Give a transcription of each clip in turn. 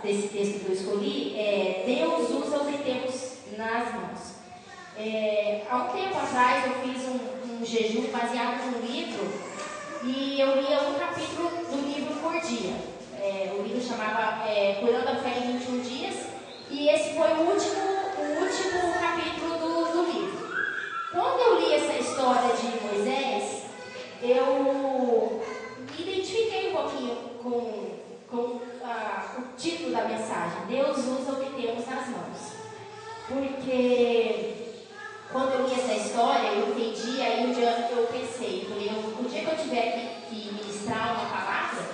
desse texto que eu escolhi é: Deus usa o que temos nas mãos. Há um tempo atrás eu fiz um jejum baseado num livro e eu lia um capítulo do livro por dia. O livro chamava Curando a Fé em 21 Dias e esse foi o último capítulo do livro. Quando eu li essa história de Moisés, eu me identifiquei um pouquinho com o título da mensagem: Deus usa o que temos nas mãos. Porque quando eu li essa história, eu entendi, aí um dia eu pensei, o dia que eu tiver que ministrar uma palavra,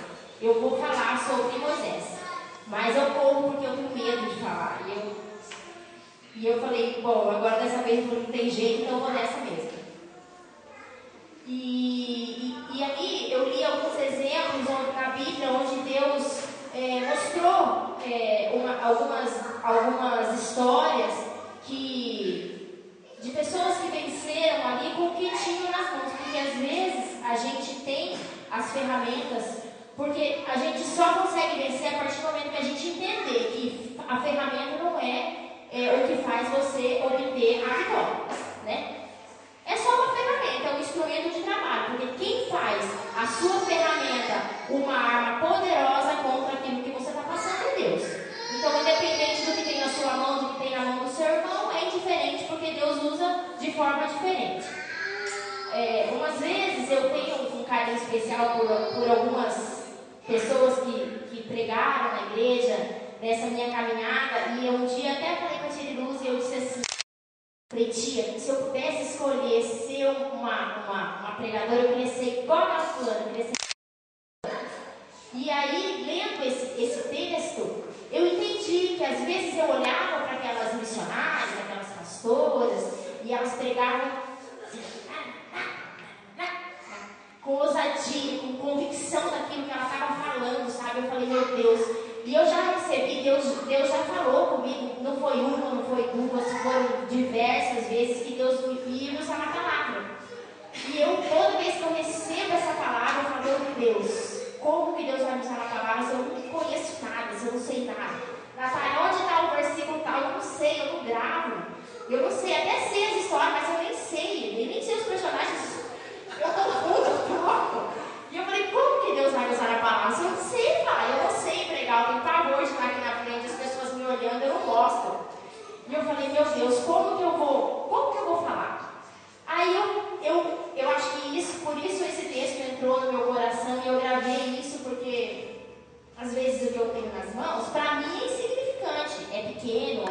eu vou falar sobre Moisés. Mas eu corro porque eu tenho medo de falar. E eu falei, bom, agora dessa vez não tem jeito, então eu vou nessa mesmo. E ali eu li alguns exemplos na Bíblia onde Deus mostrou algumas histórias de pessoas que venceram ali com o que tinham nas mãos. Porque às vezes a gente tem as ferramentas, porque a gente só consegue vencer a partir do momento que a gente entender que a ferramenta não é o que faz você obter a vitória, né? É só uma ferramenta, é um instrumento de trabalho, porque quem faz a sua ferramenta uma arma poderosa contra aquilo que você está passando é Deus. Então, independente do que tem na sua mão, do que tem na mão do seu irmão, é indiferente, porque Deus usa de forma diferente. Umas vezes eu tenho um carinho especial por algumas pessoas que pregaram na igreja nessa minha caminhada, e um dia até falei com a Tia Luz e eu disse assim: Tia, se eu pudesse escolher ser uma pregadora, eu queria ser igual a fulana, eu queria ser. E aí, lendo esse texto, eu entendi que às vezes eu olhava para aquelas missionárias, aquelas pastoras, e elas pregavam assim, com ousadia, com convicção daquilo que ela estava falando, sabe? Eu falei, meu Deus. E eu já recebi, Deus já falou comigo, não foi uma, não foi duas, foram diversas vezes que Deus me usa na palavra. E eu, toda vez que eu recebo essa palavra, eu falo, meu Deus, como que Deus vai me usar na palavra se eu não conheço nada, se eu não sei nada? Natália, onde está o versículo tal? Eu não sei, eu não gravo. Eu não sei, até sei as histórias, mas eu nem sei os personagens. Eu confundo, eu troco. E eu falei, como que Deus vai me usar na palavra? Se eu não sei falar, eu não sei pregar, eu tenho pavor de estar aqui na frente, as pessoas me olhando, eu não gosto. E eu falei, meu Deus, como que eu vou falar? Aí eu acho que por isso esse texto entrou no meu coração e eu gravei isso, porque às vezes o que eu tenho nas mãos, para mim é insignificante, é pequeno,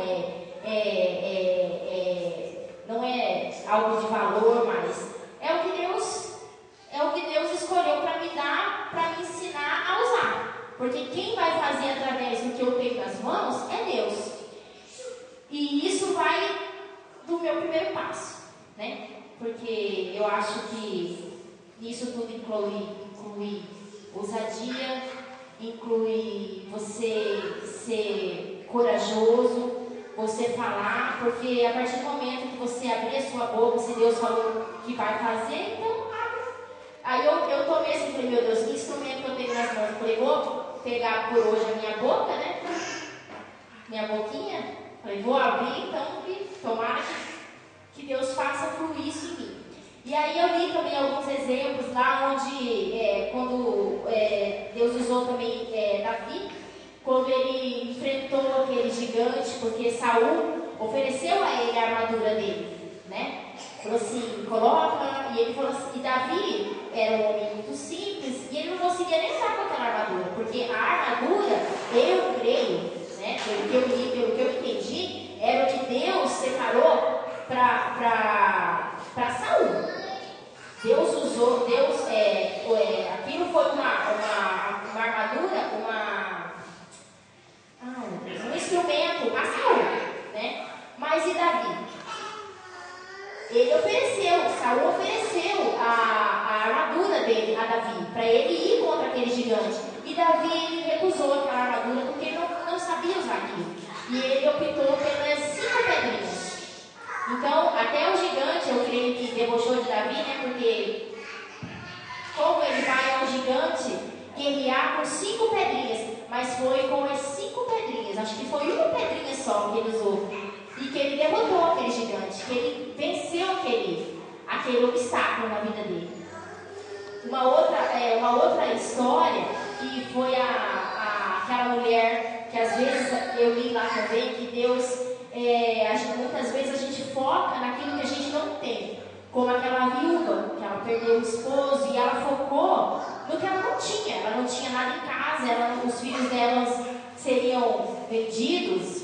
não é algo de valor, mas é o que Deus escolheu para me dar, para me ensinar a usar. Porque quem vai fazer através do que eu tenho nas mãos é Deus. E isso vai do meu primeiro passo, né? Porque eu acho que isso tudo inclui ousadia, inclui você ser corajoso, você falar, porque a partir do momento que você abrir a sua boca, se Deus falou que vai fazer, então abre. Aí eu tomei assim, falei, meu Deus, que instrumento que eu tenho nas mãos? Eu falei, vou pegar por hoje a minha boca, né? Minha boquinha. Falei, vou abrir, então, que tomara que Deus faça fluir isso em mim. E aí eu li também alguns exemplos lá onde, quando Deus usou também Davi, quando ele enfrentou aquele gigante, porque Saul ofereceu a ele a armadura dele, né? Falou assim, coloca, e ele falou assim, e Davi era um homem muito simples, e ele não conseguia nem estar com aquela armadura, porque a armadura, eu creio, né, pelo que eu li, pelo que eu entendi, era o que Deus separou para Saul. Deus usou, aquilo foi uma armadura, um instrumento para Saul, né? Mas e Davi? Saul ofereceu a armadura dele a Davi, para ele ir contra aquele gigante. E Davi, ele recusou aquela armadura porque ele não sabia usar aquilo. E ele optou pelas 5 pedrinhas. Então, até o gigante, eu creio que debochou de Davi, né? Porque como ele vai ao gigante guerrear com 5 pedrinhas, mas foi com as gigante, que foi uma pedrinha só que ele usou, e que ele derrotou aquele gigante, que ele venceu aquele obstáculo na vida dele. Uma outra história, que foi aquela mulher, que às vezes eu li lá também, que Deus, muitas vezes a gente foca naquilo que a gente não tem, como aquela viúva, que ela perdeu o esposo e ela focou no que ela não tinha. Ela não tinha nada em casa, os filhos delas seriam vendidos,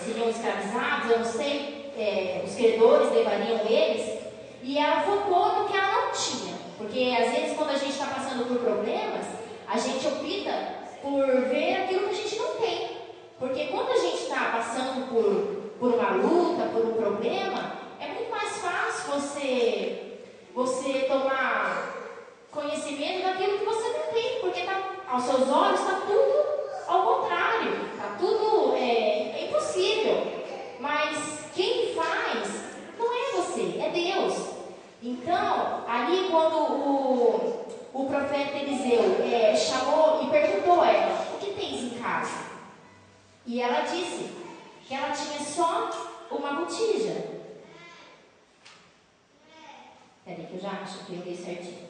seriam escravizados, eu não sei, os credores levariam eles, e ela focou no que ela não tinha. Porque às vezes quando a gente está passando por problemas, a gente opta por ver aquilo que a gente não tem. Porque quando a gente está passando por uma luta, por um problema, é muito mais fácil você tomar conhecimento daquilo que você não tem, porque aos seus olhos está tudo ao contrário, está tudo impossível. Mas quem faz não é você, é Deus. Então, ali quando o profeta Eliseu chamou e perguntou a ela: o que tens em casa? E ela disse que ela tinha só uma botija. Peraí que eu já acho que eu li certinho.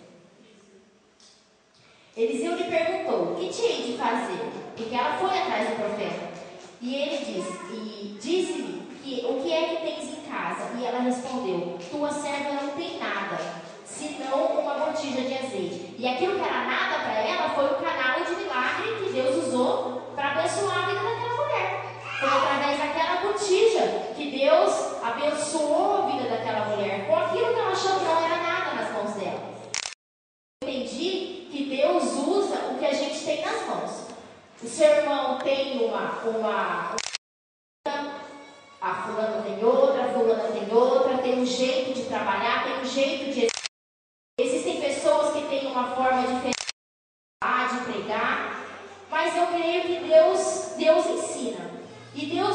Eliseu lhe perguntou: o que te hei de fazer? Porque ela foi atrás do profeta. E ele disse-lhe que o que é que tens em casa? E ela respondeu: tua serva não tem nada, senão uma botija de azeite. E aquilo que era nada para ela foi o canal de milagre que Deus usou para abençoar a vida daquela mulher. Foi através daquela botija que Deus abençoou a vida daquela mulher, com aquilo que ela achou que não era nada nas mãos dela. Eu entendi que Deus usa o que a gente tem nas mãos. O seu irmão tem a fulana tem outra, tem um jeito de trabalhar, tem um jeito de... Existem pessoas que têm uma forma diferente de pregar, mas eu creio que Deus ensina. E Deus